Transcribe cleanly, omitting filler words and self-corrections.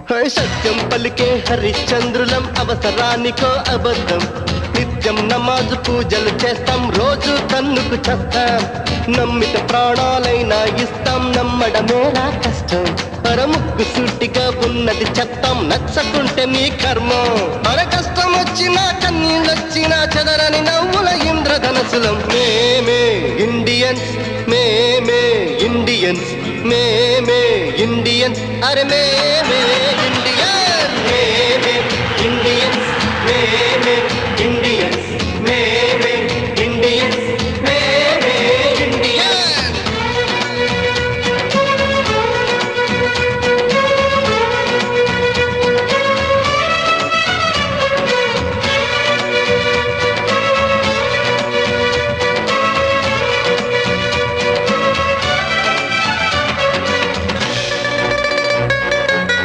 సత్యం పలికే హరిశ్చంద్రులం అవసరానికో అబద్ధం నిత్యం నమాజు పూజలు చేస్తాం రోజు కన్నుకు చేస్తాం నమ్మిత ప్రాణాలైనా ఇస్తాం నమ్మడమేలా కష్టం పరముక్కు సూటిగా ఉన్నది చెత్తం నచ్చకుంటే మీ కర్మం మన కష్టం వచ్చినా కన్నీళ్ళొచ్చినా చెదరని నవ్వుల ఇంద్రధనసులం మేమే ఇండియన్స్ మేమే ఇండియన్స్ మేమే ఇండియన్స్ అరే మేమే